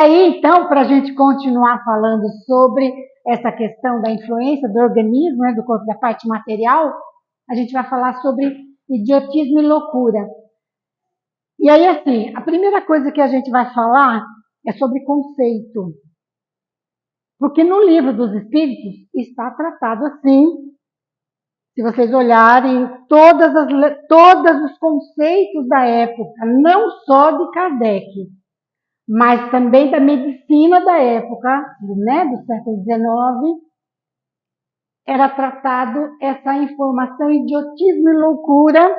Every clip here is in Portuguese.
Aí, então, para a gente continuar falando sobre essa questão da influência do organismo, né, do corpo, da parte material, a gente vai falar sobre idiotismo e loucura. E aí, assim, a primeira coisa que a gente vai falar é sobre conceito. Porque no livro dos Espíritos está tratado assim, se vocês olharem, todos os conceitos da época, não só de Kardec, mas também da medicina da época, né, do século XIX, era tratado essa informação, idiotismo e loucura,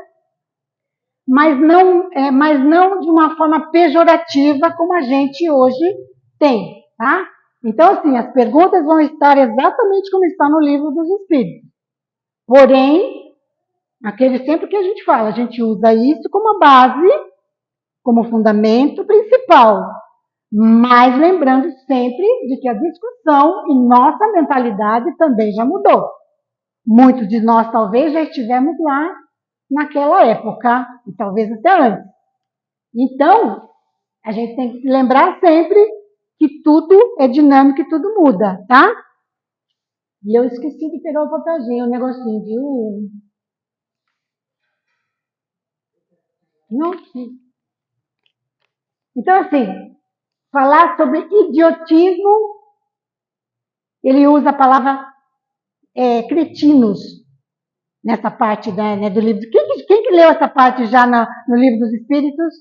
mas não de uma forma pejorativa como a gente hoje tem, tá? Então, assim, as perguntas vão estar exatamente como está no livro dos Espíritos. Porém, aquele sempre que a gente fala, a gente usa isso como base, como fundamento principal. Mas lembrando sempre de que a discussão e nossa mentalidade também já mudou. Muitos de nós talvez já estivemos lá naquela época, e talvez até antes. Então, a gente tem que se lembrar sempre que tudo é dinâmico e tudo muda, tá? E eu esqueci de pegar o papelzinho, o negocinho de não sei. Então, assim, falar sobre idiotismo, ele usa a palavra cretinos nessa parte né, do livro. Quem que leu essa parte já no livro dos Espíritos?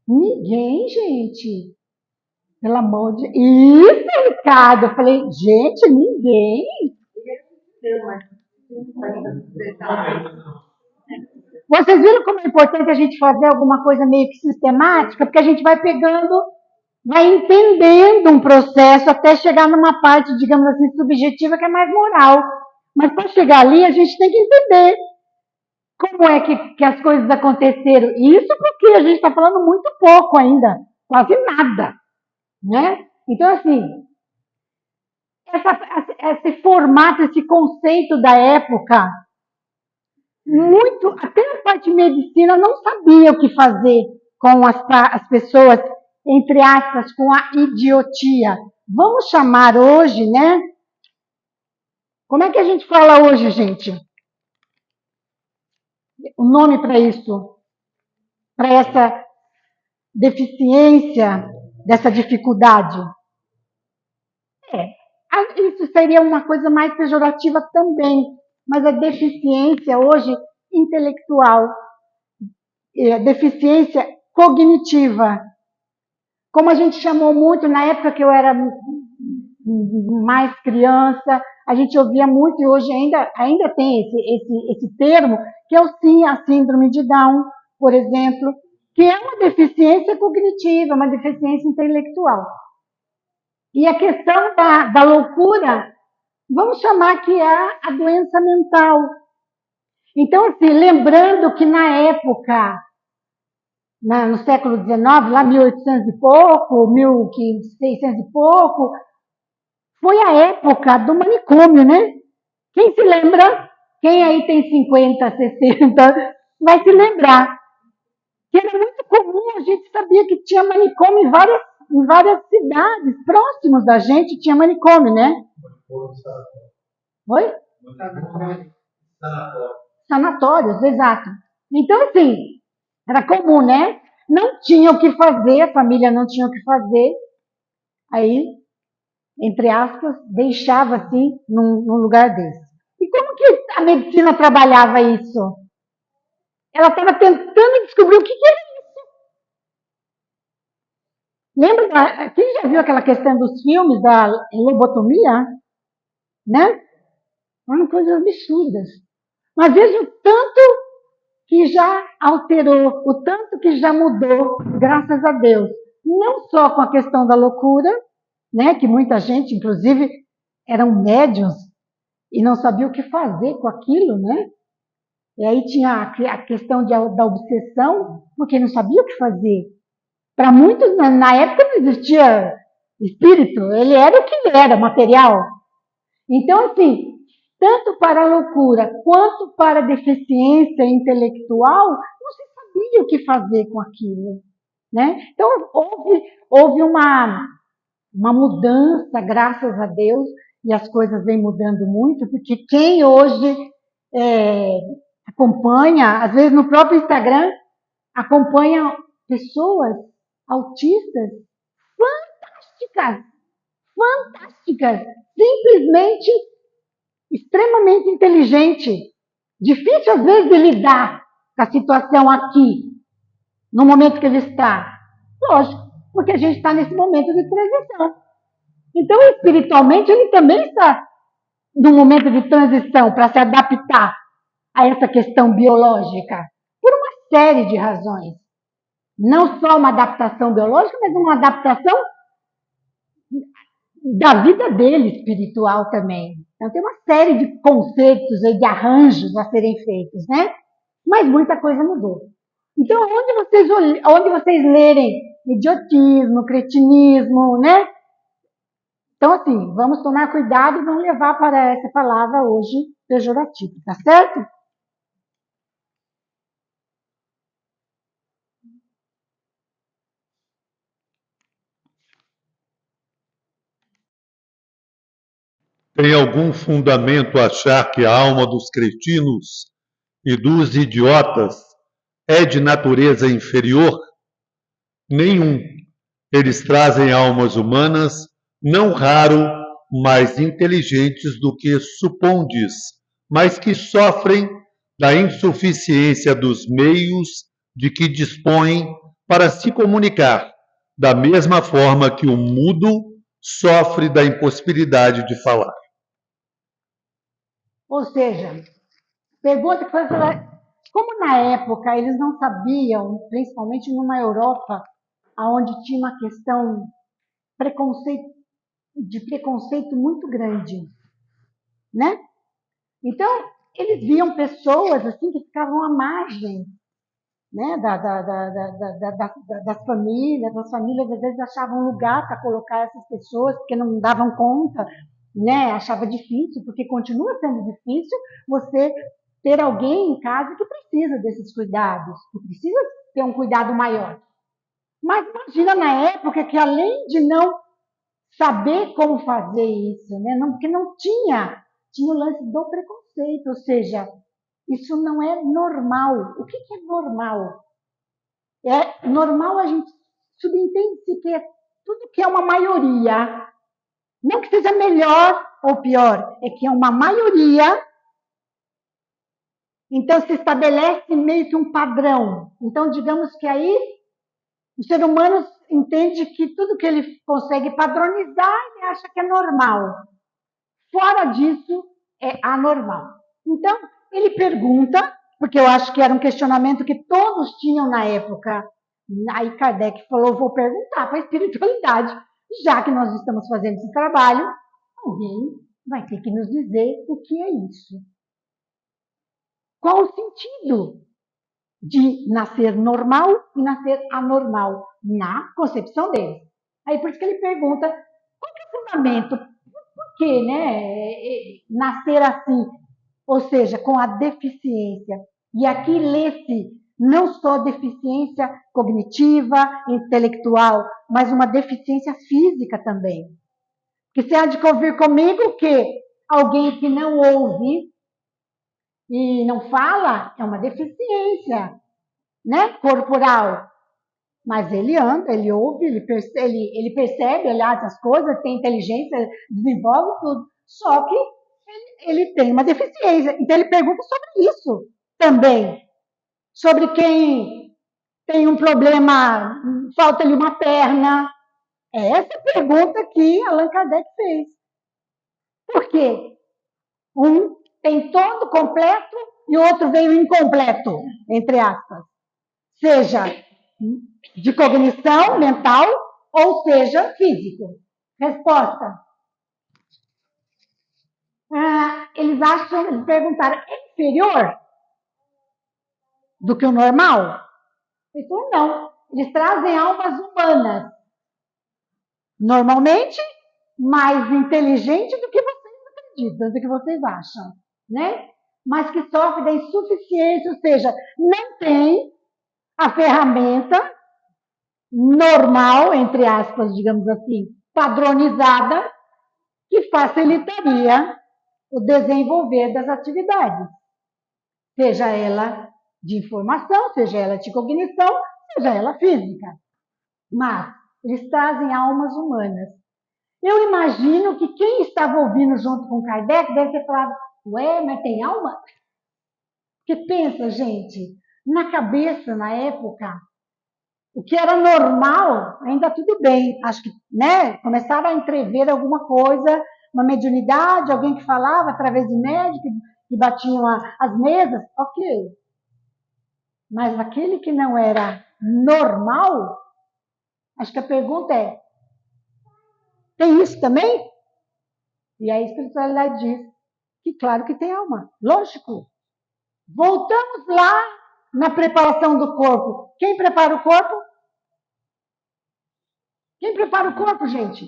Ninguém, gente. Pelo amor de... Isso, Ricardo! Eu falei, gente, ninguém. Vocês viram como é importante a gente fazer alguma coisa meio que sistemática? Porque a gente vai pegando, vai entendendo um processo até chegar numa parte, digamos assim, subjetiva, que é mais moral. Mas para chegar ali, a gente tem que entender como é que as coisas aconteceram. Isso porque a gente está falando muito pouco ainda, quase nada, né? Então, assim, esse formato, esse conceito da época, até a parte de medicina não sabia o que fazer com as pessoas, entre aspas, com a idiotia. Vamos chamar hoje, né? Como é que a gente fala hoje, gente? O nome para isso, para essa deficiência, dessa dificuldade. Isso seria uma coisa mais pejorativa também, mas a deficiência hoje intelectual, deficiência cognitiva, como a gente chamou muito na época que eu era mais criança, a gente ouvia muito e hoje ainda tem esse termo, que é a síndrome de Down, por exemplo, que é uma deficiência cognitiva, uma deficiência intelectual. E a questão da loucura, vamos chamar que é a doença mental. Então, assim, lembrando que na época, no século XIX, lá 1800 e pouco, 1600 e pouco, foi a época do manicômio, né? Quem se lembra? Quem aí tem 50, 60, vai se lembrar. Que era muito comum, a gente sabia que tinha manicômio em várias cidades, próximos da gente, tinha manicômio, né? Oi? Sanatórios, exato. Então, assim, era comum, né? Não tinha o que fazer, a família não tinha o que fazer. Aí, entre aspas, deixava assim num lugar desse. E como que a medicina trabalhava isso? Ela estava tentando descobrir o que era isso. Lembra, quem já viu aquela questão dos filmes da lobotomia? Né? Eram coisas absurdas. Mas veja o tanto que já alterou, o tanto que já mudou, graças a Deus. Não só com a questão da loucura, né, que muita gente, inclusive, eram médiuns e não sabia o que fazer com aquilo, né? E aí tinha a questão da obsessão, porque não sabia o que fazer. Para muitos, na época não existia espírito, ele era o que ele era, material. Então, assim, tanto para a loucura quanto para a deficiência intelectual, não se sabia o que fazer com aquilo. né? Então, houve uma mudança, graças a Deus, e as coisas vêm mudando muito, porque quem hoje acompanha, às vezes no próprio Instagram, acompanha pessoas autistas fantásticas, fantásticas, simplesmente extremamente inteligente. Difícil, às vezes, de lidar com a situação aqui, no momento que ele está. Lógico, porque a gente está nesse momento de transição. Então, espiritualmente, ele também está num momento de transição para se adaptar a essa questão biológica, por uma série de razões. Não só uma adaptação biológica, mas uma adaptação da vida dele espiritual também. Então, tem uma série de conceitos e de arranjos a serem feitos, né? Mas muita coisa mudou. Então, onde vocês lerem idiotismo, cretinismo, né? Então, assim, vamos tomar cuidado e não levar para essa palavra hoje pejorativa, tá certo? Tem algum fundamento achar que a alma dos cretinos e dos idiotas é de natureza inferior? Nenhum. Eles trazem almas humanas, não raro mais inteligentes do que supondes, mas que sofrem da insuficiência dos meios de que dispõem para se comunicar, da mesma forma que o mudo sofre da impossibilidade de falar. Ou seja, pergunta que foi como na época eles não sabiam, principalmente numa Europa, onde tinha uma questão de preconceito muito grande, né? Então, eles viam pessoas assim que ficavam à margem, né, das famílias às vezes achavam lugar para colocar essas pessoas, porque não davam conta, né, achava difícil, porque continua sendo difícil você ter alguém em casa que precisa desses cuidados, que precisa ter um cuidado maior. Mas imagina na época que além de não saber como fazer isso, né, não, porque não tinha o lance do preconceito, ou seja, isso não é normal. O que é normal? É normal a gente subentende-se que tudo que é uma maioria, não que seja melhor ou pior, é que é uma maioria, então se estabelece meio que um padrão. Então, digamos que aí o ser humano entende que tudo que ele consegue padronizar, ele acha que é normal. Fora disso, é anormal. Então, ele pergunta, porque eu acho que era um questionamento que todos tinham na época. Aí Kardec falou: vou perguntar para a espiritualidade, já que nós estamos fazendo esse trabalho, alguém vai ter que nos dizer o que é isso. Qual o sentido de nascer normal e nascer anormal na concepção deles? Aí por isso que ele pergunta: qual é o fundamento? Por que, né, nascer assim? Ou seja, com a deficiência. E aqui lê-se não só deficiência cognitiva, intelectual, mas uma deficiência física também. Porque você há de convir comigo que alguém que não ouve e não fala é uma deficiência, né, corporal. Mas ele anda, ele ouve, ele percebe, aliás, as coisas, tem inteligência, desenvolve tudo. Só que ele tem uma deficiência. Então ele pergunta sobre isso também. Sobre quem tem um problema, falta-lhe uma perna. É essa pergunta que Allan Kardec fez. Por quê? Um tem todo completo e o outro veio incompleto, entre aspas. Seja de cognição mental ou seja físico. Resposta. Eles perguntaram, é inferior do que o normal? Então, não. Eles trazem almas humanas, normalmente mais inteligente do que vocês acreditam, do que vocês acham, né? Mas que sofre da insuficiência, ou seja, não tem a ferramenta normal, entre aspas, digamos assim, padronizada, que facilitaria o desenvolver das atividades, seja ela de informação, seja ela de cognição, seja ela física. Mas eles trazem almas humanas. Eu imagino que quem estava ouvindo junto com Kardec deve ter falado, ué, mas tem alma? Porque pensa, gente, na cabeça, na época, o que era normal, ainda tudo bem. Acho que, né, começava a entrever alguma coisa, uma mediunidade, alguém que falava através de médicos que batiam as mesas, ok. Mas aquele que não era normal, acho que a pergunta é, tem isso também? E a espiritualidade diz que claro que tem alma, lógico. Voltamos lá na preparação do corpo. Quem prepara o corpo? Quem prepara o corpo, gente?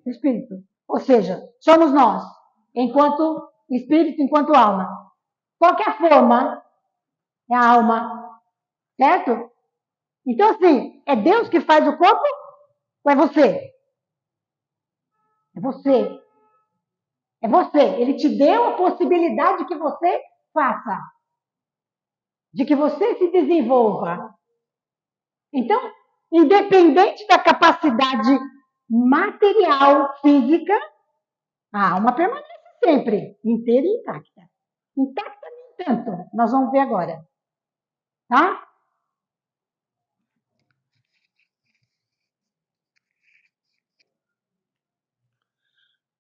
Espírito. Ou seja, somos nós, enquanto espírito, enquanto alma. Qual que é a forma? É a alma. Certo? Então, assim, é Deus que faz o corpo ou é você? É você. É você. Ele te deu a possibilidade que você faça. De que você se desenvolva. Então, independente da capacidade material, física, a alma permanece sempre inteira e intacta. Intacta nem tanto, nós vamos ver agora. Tá?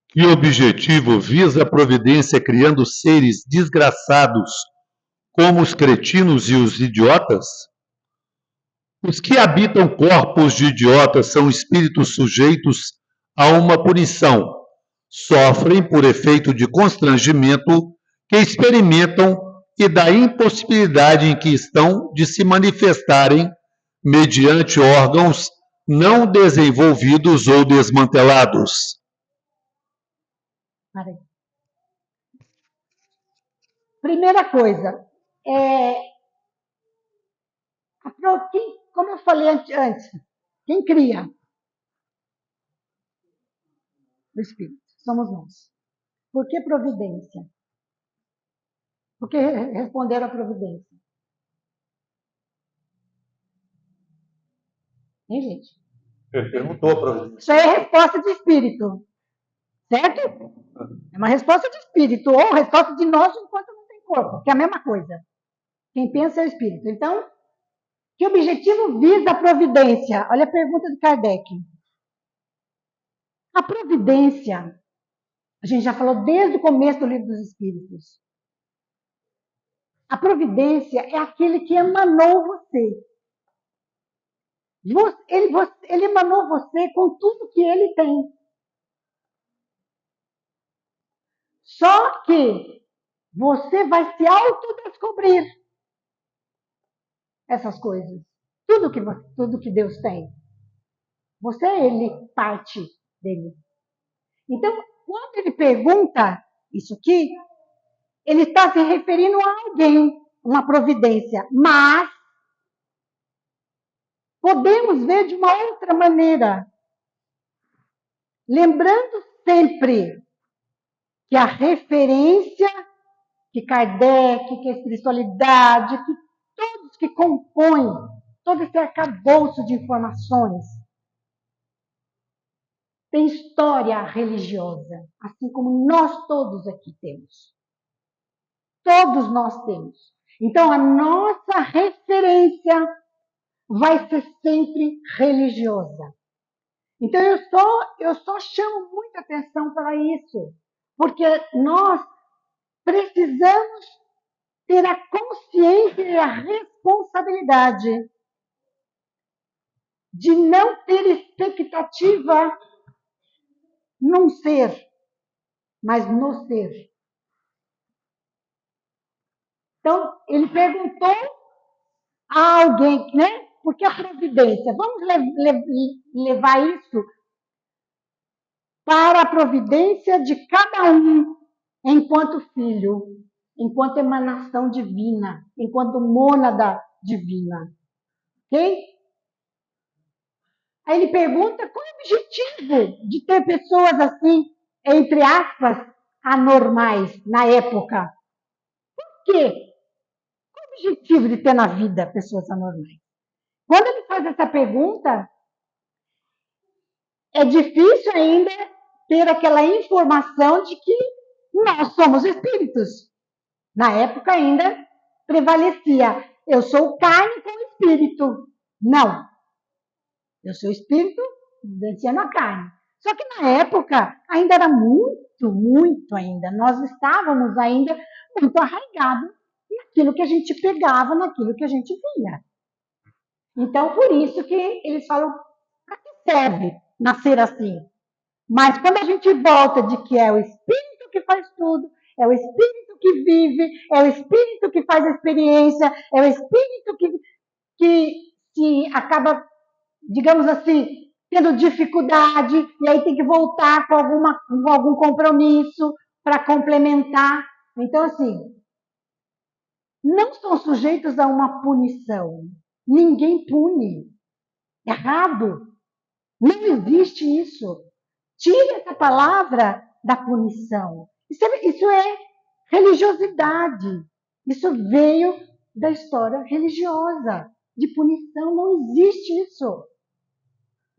Que objetivo visa a providência criando seres desgraçados como os cretinos e os idiotas? Os que habitam corpos de idiotas são espíritos sujeitos a uma punição. Sofrem por efeito de constrangimento que experimentam e da impossibilidade em que estão de se manifestarem mediante órgãos não desenvolvidos ou desmantelados. Primeira coisa, como eu falei antes, quem cria? O Espírito, somos nós. Por que providência? Por que responder à providência? Hein, gente? Ele perguntou a providência. Isso aí é resposta de espírito. Certo? É uma resposta de espírito, ou resposta de nós enquanto não tem corpo, que é a mesma coisa. Quem pensa é o espírito. Então, que objetivo visa a providência? Olha a pergunta de Kardec. A providência, a gente já falou desde o começo do Livro dos Espíritos. A providência é aquele que emanou você. Ele emanou você com tudo que ele tem. Só que você vai se autodescobrir essas coisas. Tudo que Deus tem. Você é ele, parte dele. Então, quando ele pergunta isso aqui, ele está se referindo a alguém, uma providência. Mas podemos ver de uma outra maneira. Lembrando sempre que a referência que Kardec, que a espiritualidade, que todos que compõem todo esse arcabouço de informações, tem história religiosa, assim como nós todos aqui temos. Todos nós temos. Então, a nossa referência vai ser sempre religiosa. Então, eu só chamo muita atenção para isso, porque nós precisamos ter a consciência e a responsabilidade de não ter expectativa num ser, mas no ser. Então, ele perguntou a alguém, né? Porque a providência, vamos levar isso para a providência de cada um, enquanto filho, enquanto emanação divina, enquanto mônada divina. Ok? Aí ele pergunta qual é o objetivo de ter pessoas assim, entre aspas, anormais na época. Por quê? Qual é o objetivo de ter na vida pessoas anormais? Quando ele faz essa pergunta, é difícil ainda ter aquela informação de que nós somos espíritos. Na época ainda prevalecia, eu sou carne com espírito. Não, eu sou espírito vencendo a carne. Só que na época ainda era muito ainda. Nós estávamos ainda muito arraigados naquilo que a gente pegava, naquilo que a gente via. Então, por isso que eles falam, para que serve nascer assim? Mas quando a gente volta de que é o espírito que faz tudo, é o espírito que vive, é o espírito que faz a experiência, é o espírito que se acaba, digamos assim, tendo dificuldade, e aí tem que voltar com algum compromisso para complementar. Então, assim, não são sujeitos a uma punição. Ninguém pune. Errado. Não existe isso. Tire essa palavra da punição. Isso é religiosidade. Isso veio da história religiosa. De punição não existe isso.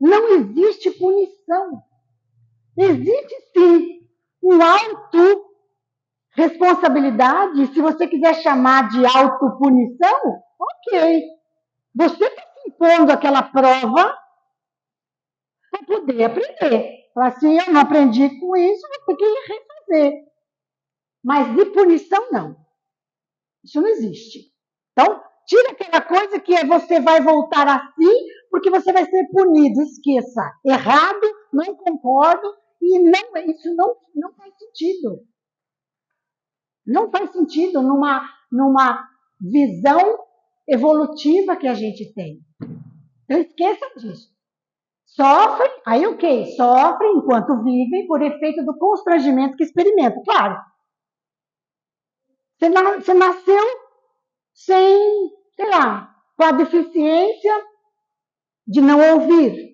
Não existe punição. Existe sim um auto-responsabilidade. Se você quiser chamar de autopunição, ok. Você está se impondo aquela prova para poder aprender. Falar assim, eu não aprendi com isso, vou ter que refazer. Mas de punição, não. Isso não existe. Então, tira aquela coisa que você vai voltar assim, porque você vai ser punido. Esqueça. Errado, não concordo, e não, isso não faz sentido. Não faz sentido numa visão evolutiva que a gente tem. Então, esqueçam disso. Sofrem, aí ok, sofrem enquanto vivem por efeito do constrangimento que experimentam. Claro, você nasceu sem, sei lá, com a deficiência de não ouvir.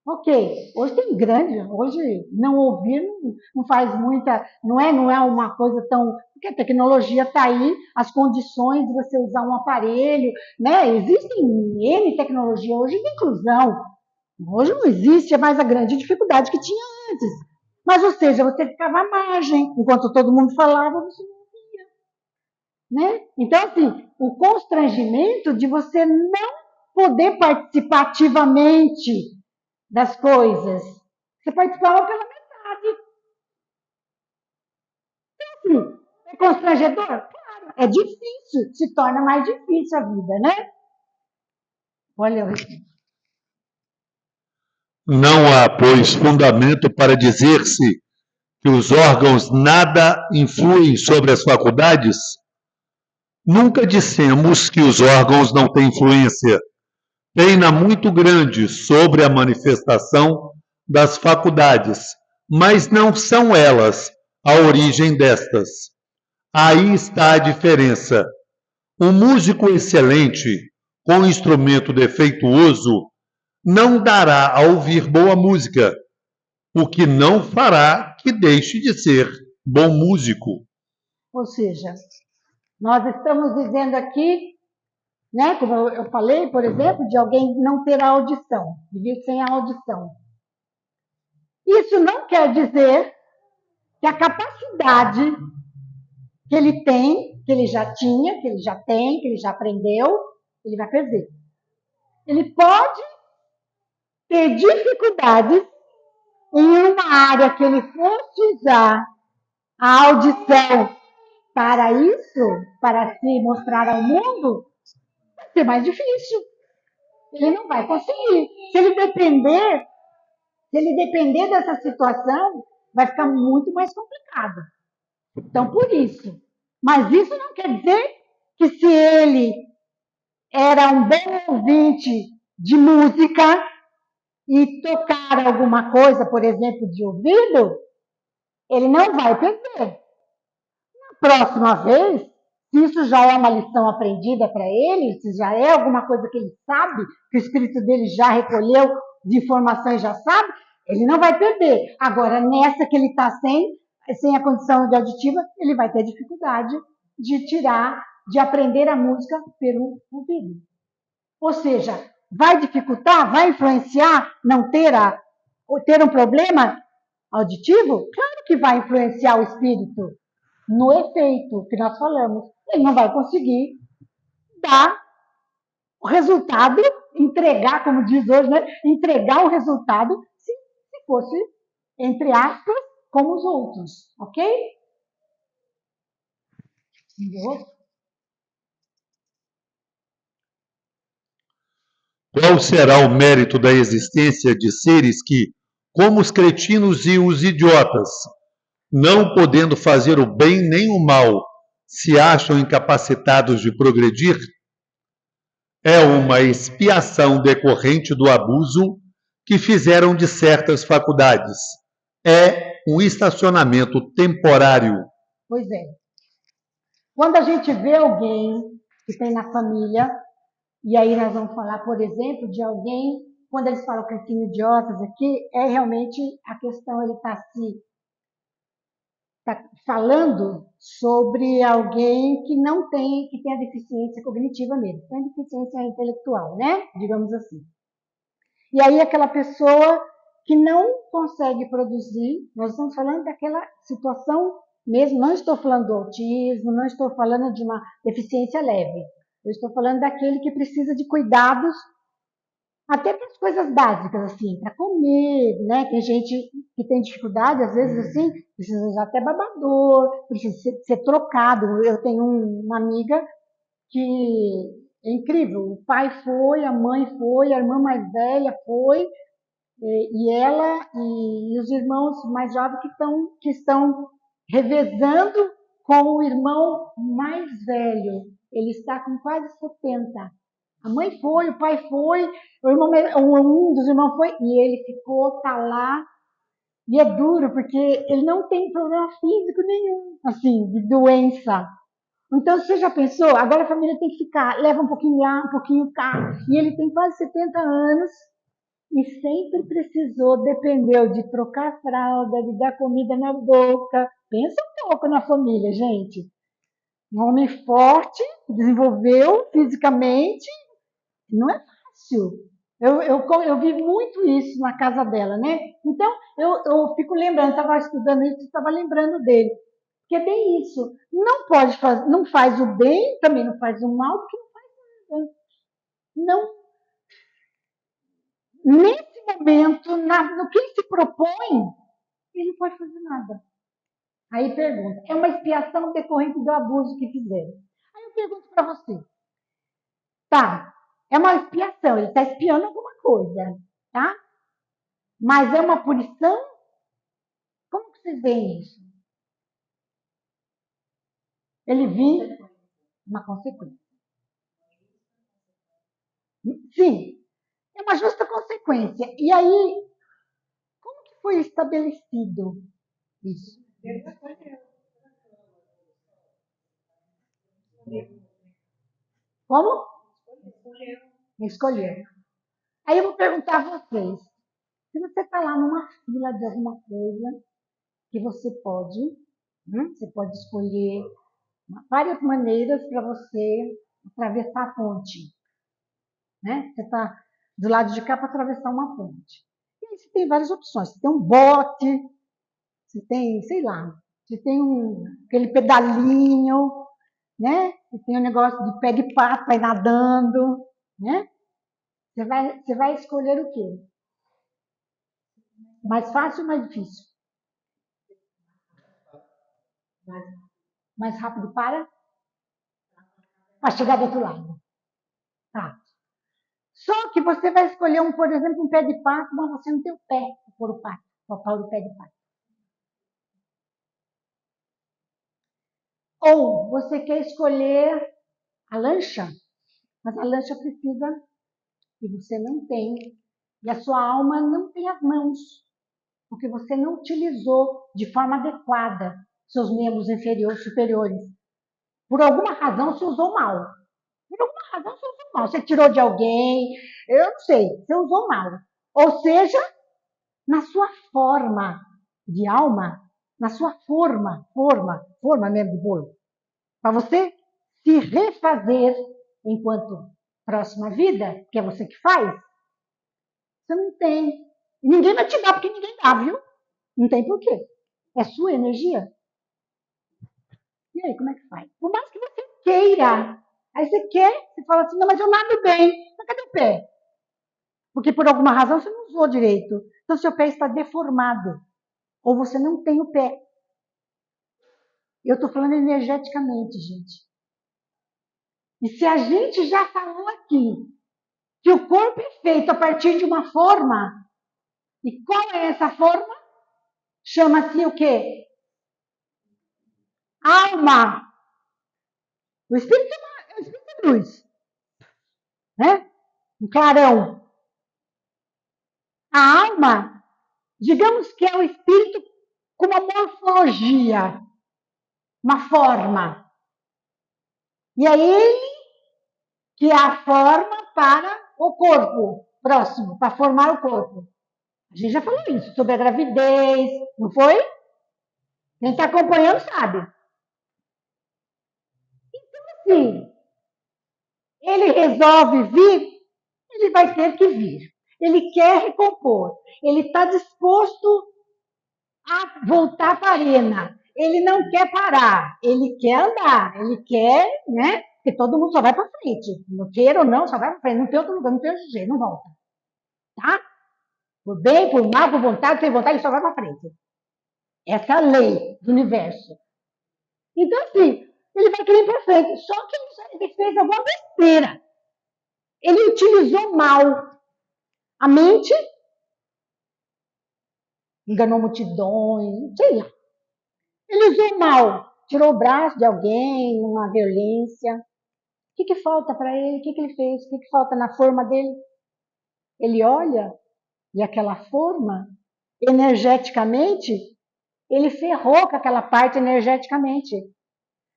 Ok, hoje tem grande, hoje não ouvir não faz muita, não é uma coisa tão, porque a tecnologia está aí, as condições de você usar um aparelho, né? Existem N tecnologia hoje de inclusão. Hoje não existe mais a grande dificuldade que tinha antes. Mas, ou seja, você ficava à margem, enquanto todo mundo falava, você não ouvia. Né? Então, assim, o constrangimento de você não poder participar ativamente das coisas. Você participava pela metade. Então, assim, é constrangedor? Claro, é difícil, se torna mais difícil a vida, né? Olha, Não há, pois, fundamento para dizer-se que os órgãos nada influem sobre as faculdades? Nunca dissemos que os órgãos não têm influência. Pena muito grande sobre a manifestação das faculdades, mas não são elas a origem destas. Aí está a diferença. Um músico excelente, com instrumento defeituoso, não dará a ouvir boa música, o que não fará que deixe de ser bom músico. ou seja, nós estamos dizendo aqui, né, como eu falei, por exemplo, de alguém não ter a audição, viver sem a audição. Isso não quer dizer que a capacidade que ele tem, que ele já tinha, que ele já tem, que ele já aprendeu, ele vai perder. Ele pode ter dificuldades em uma área que ele fosse usar a audição para isso, para se mostrar ao mundo, vai ser mais difícil. Ele não vai conseguir. Se ele depender dessa situação, vai ficar muito mais complicado. Então, por isso. Mas isso não quer dizer que se ele era um bom ouvinte de música e tocar alguma coisa, por exemplo, de ouvido, ele não vai perder. Na próxima vez, Se isso já é uma lição aprendida para ele, se já é alguma coisa que ele sabe, que o espírito dele já recolheu de informação e já sabe, ele não vai perder. Agora, nessa que ele está sem a condição de auditiva, ele vai ter dificuldade de tirar, de aprender a música pelo ouvido. Ou seja, vai dificultar, vai influenciar não ter um problema auditivo? Claro que vai influenciar o espírito no efeito que nós falamos. Ele não vai conseguir dar o resultado, entregar, como diz hoje, né? Entregar o resultado se fosse, entre aspas, como os outros, ok? Qual será o mérito da existência de seres que, como os cretinos e os idiotas, não podendo fazer o bem nem o mal, se acham incapacitados de progredir? É uma expiação decorrente do abuso que fizeram de certas faculdades. É um estacionamento temporário. Pois é. Quando a gente vê alguém que tem na família, e aí nós vamos falar, por exemplo, de alguém, quando eles falam cretino idiotas aqui, é realmente a questão, ele está falando sobre alguém que não tem, que tem a deficiência cognitiva mesmo, tem a deficiência intelectual, né? Digamos assim. E aí aquela pessoa que não consegue produzir, nós estamos falando daquela situação mesmo, não estou falando do autismo, não estou falando de uma deficiência leve, eu estou falando daquele que precisa de cuidados até para as coisas básicas, assim, para comer, né? Tem gente que tem dificuldade, às vezes, assim, precisa usar até babador, precisa ser trocado. Eu tenho uma amiga que é incrível, o pai foi, a mãe foi, a irmã mais velha foi, e ela e os irmãos mais jovens que estão revezando com o irmão mais velho. Ele está com quase 70. A mãe foi, o pai foi, um dos irmãos foi, e ele ficou, tá lá. E é duro, porque ele não tem problema físico nenhum, assim, de doença. Então, você já pensou? Agora a família tem que ficar, leva um pouquinho lá, um pouquinho cá. E ele tem quase 70 anos e sempre precisou, dependeu de trocar fralda, de dar comida na boca. Pensa um pouco na família, gente. Um homem forte, desenvolveu fisicamente, não é fácil. Eu vi muito isso na casa dela, né? Então, eu fico lembrando, estava estudando isso, estava lembrando dele. Que é bem isso. Não pode fazer, não faz o bem, também não faz o mal, porque não faz nada. Não, nesse momento, no que ele se propõe, ele não pode fazer nada. Aí pergunta, é uma expiação decorrente do abuso que fizeram. Aí eu pergunto para você, tá, é uma expiação, ele está expiando alguma coisa, tá? Mas é uma punição? Como que vocês veem isso? Ele vive uma consequência. Sim, é uma justa consequência. E aí, como que foi estabelecido isso? Como? Escolher. Aí eu vou perguntar a vocês, se você está lá numa fila de alguma coisa, que você pode escolher várias maneiras para você atravessar a ponte. Né? Você está do lado de cá para atravessar uma ponte. E aí você tem várias opções. Você tem um bote, você tem, sei lá, você tem aquele pedalinho, né? Você tem um negócio de pé de pato para ir nadando, né? Você vai escolher o quê? Mais fácil ou mais difícil? Mais rápido para chegar do outro lado. Tá. Só que você vai escolher, por exemplo, um pé de pato, mas você não tem o pé para pôr o pato, para pôr o pé de pato. Ou você quer escolher a lancha, mas a lancha precisa, e você não tem, e a sua alma não tem as mãos, porque você não utilizou de forma adequada seus membros inferiores, superiores. Por alguma razão você usou mal. Por alguma razão você usou mal. Você tirou de alguém, eu não sei, você usou mal. Ou seja, na sua forma de alma, na sua forma mesmo de bolo, para você se refazer enquanto próxima vida, que é você que faz, você não tem. Ninguém vai te dar porque ninguém dá, viu? Não tem porquê. É sua energia. E aí, como é que faz? Por mais que você queira, aí você quer, você fala assim, não, mas eu nado bem. Mas cadê o pé? Porque por alguma razão você não usou direito. Então seu pé está deformado. Ou você não tem o pé. Eu estou falando energeticamente, gente. E se a gente já falou aqui que o corpo é feito a partir de uma forma, e qual é essa forma? Chama-se o quê? Alma. O espírito é o espírito de luz, né? Um clarão. A alma, digamos que é o espírito com uma morfologia, uma forma. E é ele que é a forma para o corpo próximo, para formar o corpo. A gente já falou isso, sobre a gravidez, não foi? Quem está acompanhando sabe. Então, assim, ele resolve vir, ele vai ter que vir. Ele quer recompor. Ele está disposto a voltar para a arena. Ele não quer parar. Ele quer andar. Ele quer, né? Porque todo mundo só vai para frente. Não queira ou não, só vai para frente. Não tem outro lugar, não tem outro jeito, não volta. Tá? Por bem, por mal, por vontade, sem vontade, ele só vai para frente. Essa é a lei do universo. Então, assim, ele vai querer ir para frente. Só que ele fez alguma besteira. Ele utilizou mal a mente, enganou multidões, sei lá. Ele usou mal, tirou o braço de alguém, uma violência. O que falta para ele? O que ele fez? O que falta na forma dele? Ele olha e aquela forma, energeticamente, ele ferrou com aquela parte energeticamente.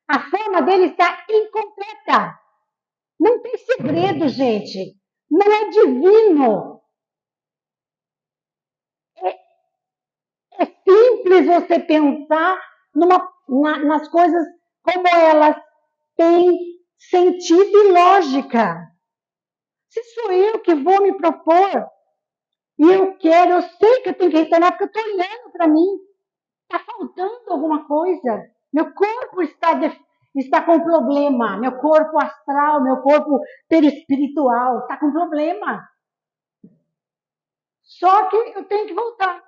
A forma dele está incompleta. Não tem segredo, gente. Não é divino. É simples você pensar nas coisas como elas têm sentido e lógica. Se sou eu que vou me propor e eu quero, eu sei que eu tenho que retornar porque eu estou olhando para mim. Está faltando alguma coisa. Meu corpo está com problema. Meu corpo astral, meu corpo perispiritual está com problema. Só que eu tenho que voltar.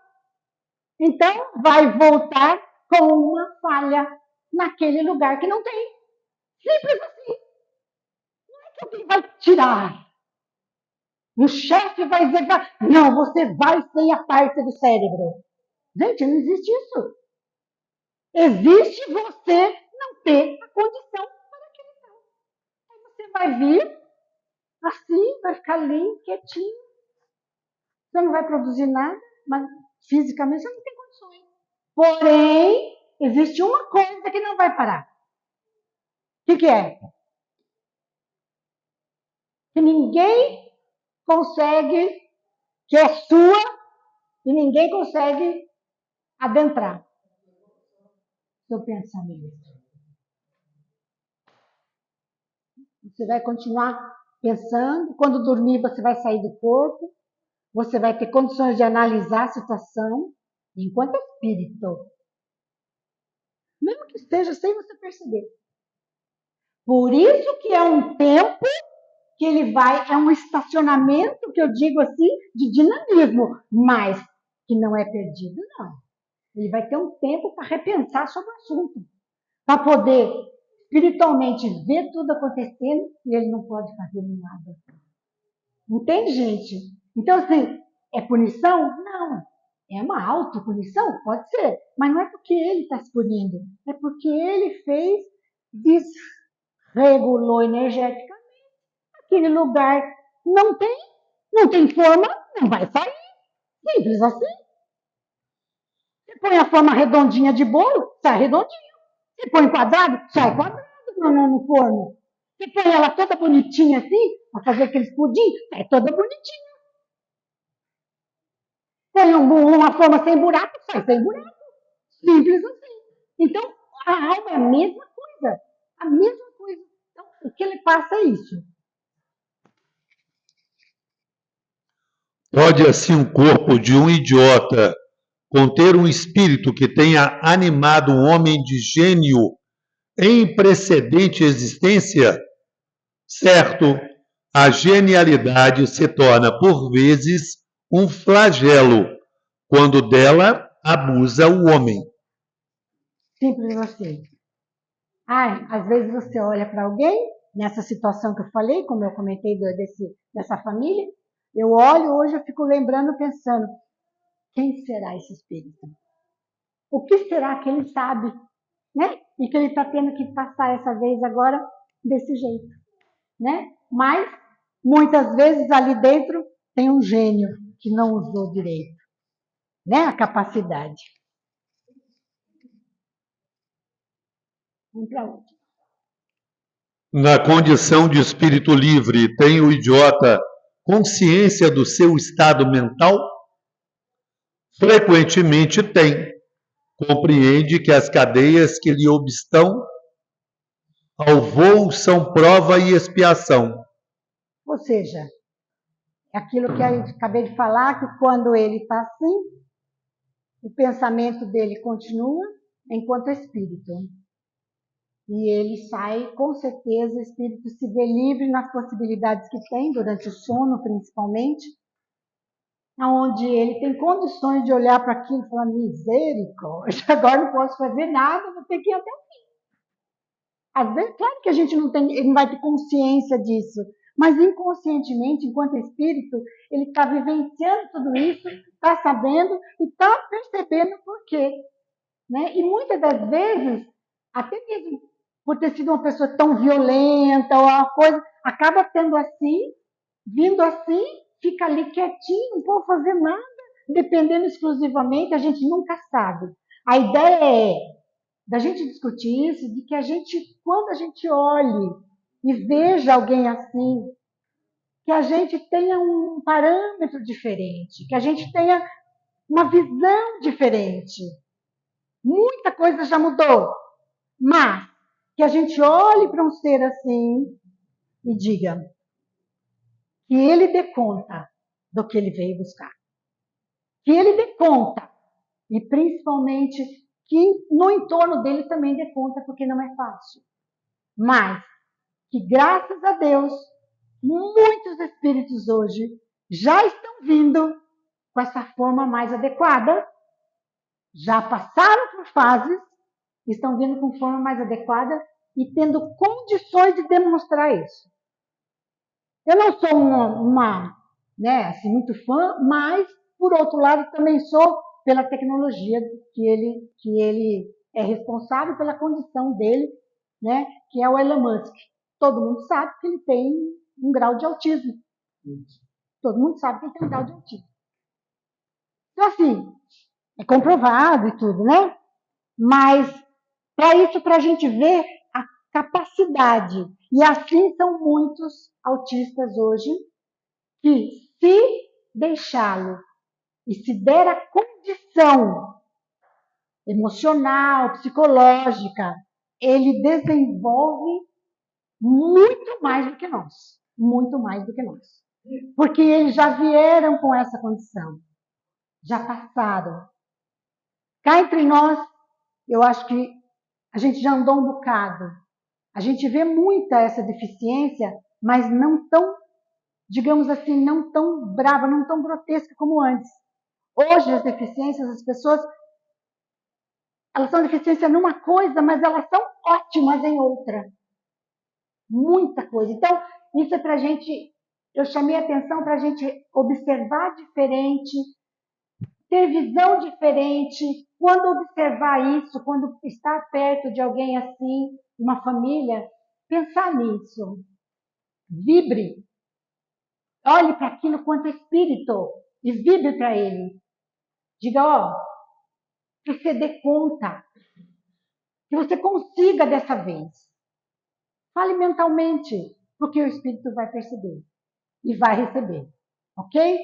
Então, vai voltar com uma falha naquele lugar que não tem. Simples assim. Não é que alguém vai tirar. O chefe vai dizer, não, você vai sem a parte do cérebro. Gente, não existe isso. Existe você não ter a condição para aquele tal. Aí você vai vir assim, vai ficar ali, quietinho. Você não vai produzir nada, mas fisicamente você não tem condições. Porém, existe uma coisa que não vai parar. O que é? Que ninguém consegue, que é sua, e ninguém consegue adentrar seu pensamento. Você vai continuar pensando, quando dormir você vai sair do corpo, você vai ter condições de analisar a situação enquanto espírito. Mesmo que esteja sem você perceber. Por isso que é um tempo que ele vai, é um estacionamento que eu digo assim, de dinamismo, mas que não é perdido, não. Ele vai ter um tempo para repensar sobre o assunto, para poder espiritualmente ver tudo acontecendo e ele não pode fazer nada. Entende, gente? Então, assim, é punição? Não. É uma autopunição? Pode ser. Mas não é porque ele está se punindo. É porque ele fez, desregulou energeticamente. Aquele lugar não tem forma, não vai sair. Simples assim. Você põe a forma redondinha de bolo, sai redondinho. Você põe quadrado, sai quadrado. quanto no forno? Você põe ela toda bonitinha assim, para fazer aqueles pudim, é toda bonitinha. Põe uma forma sem buraco, sai sem buraco. Simples assim. Então, a alma é a mesma coisa. A mesma coisa. Então, o que ele passa é isso. Pode assim um corpo de um idiota conter um espírito que tenha animado um homem de gênio em precedente existência? Certo, a genialidade se torna, por vezes, um flagelo, quando dela abusa o homem. Simples assim. Às vezes você olha para alguém, nessa situação que eu falei, como eu comentei dessa família, eu olho hoje, eu fico lembrando, pensando, quem será esse espírito? O que será que ele sabe, né? E que ele está tendo que passar essa vez agora desse jeito, né? Mas, muitas vezes, ali dentro tem um gênio que não usou direito, né? A capacidade. Vamos para onde? Na condição de espírito livre, tem o idiota consciência do seu estado mental? Frequentemente tem. Compreende que as cadeias que lhe obstam ao voo são prova e expiação. Ou seja, é aquilo que eu acabei de falar, que quando ele está assim, o pensamento dele continua enquanto espírito. E ele sai, com certeza, o espírito se vê livre nas possibilidades que tem, durante o sono principalmente, onde ele tem condições de olhar para aquilo e falar, misericórdia, agora não posso fazer nada, vou ter que ir até o fim. Às vezes, claro que a gente ele não vai ter consciência disso, mas inconscientemente, enquanto espírito, ele está vivenciando tudo isso, está sabendo e está percebendo por quê. Né? E muitas das vezes, até mesmo por ter sido uma pessoa tão violenta ou uma coisa, acaba tendo assim, vindo assim, fica ali quietinho, não pode fazer nada, dependendo exclusivamente, a gente nunca sabe. A ideia é da gente discutir isso, de que a gente, quando a gente olhe e veja alguém assim, que a gente tenha um parâmetro diferente, que a gente tenha uma visão diferente. Muita coisa já mudou, mas que a gente olhe para um ser assim e diga que ele dê conta do que ele veio buscar. Que ele dê conta e principalmente que no entorno dele também dê conta, porque não é fácil. Mas que, graças a Deus, muitos espíritos hoje já estão vindo com essa forma mais adequada, já passaram por fases, estão vindo com forma mais adequada e tendo condições de demonstrar isso. Eu não sou né, assim, muito fã, mas, por outro lado, também sou pela tecnologia que ele é responsável pela condição dele, né, que é o Elon Musk. Todo mundo sabe que ele tem um grau de autismo. Todo mundo sabe que ele tem um grau de autismo. Então, assim, é comprovado e tudo, né? Mas, para isso, para a gente ver a capacidade. E assim são muitos autistas hoje, que se deixá-lo e se der a condição emocional, psicológica, ele desenvolve muito mais do que nós. Muito mais do que nós. Porque eles já vieram com essa condição. Já passaram. Cá entre nós, eu acho que a gente já andou um bocado. A gente vê muita essa deficiência, mas não tão, digamos assim, não tão brava, não tão grotesca como antes. Hoje as deficiências, as pessoas, elas são deficiências numa coisa, mas elas são ótimas em outra. Muita coisa. Então, isso é para a gente, eu chamei a atenção para a gente observar diferente, ter visão diferente. Quando observar isso, quando estar perto de alguém assim, uma família, pensar nisso. Vibre. Olhe para aquilo quanto espírito e vibre para ele. Diga, ó, que você dê conta, que você consiga dessa vez. Fale mentalmente, porque o espírito vai perceber e vai receber. Ok?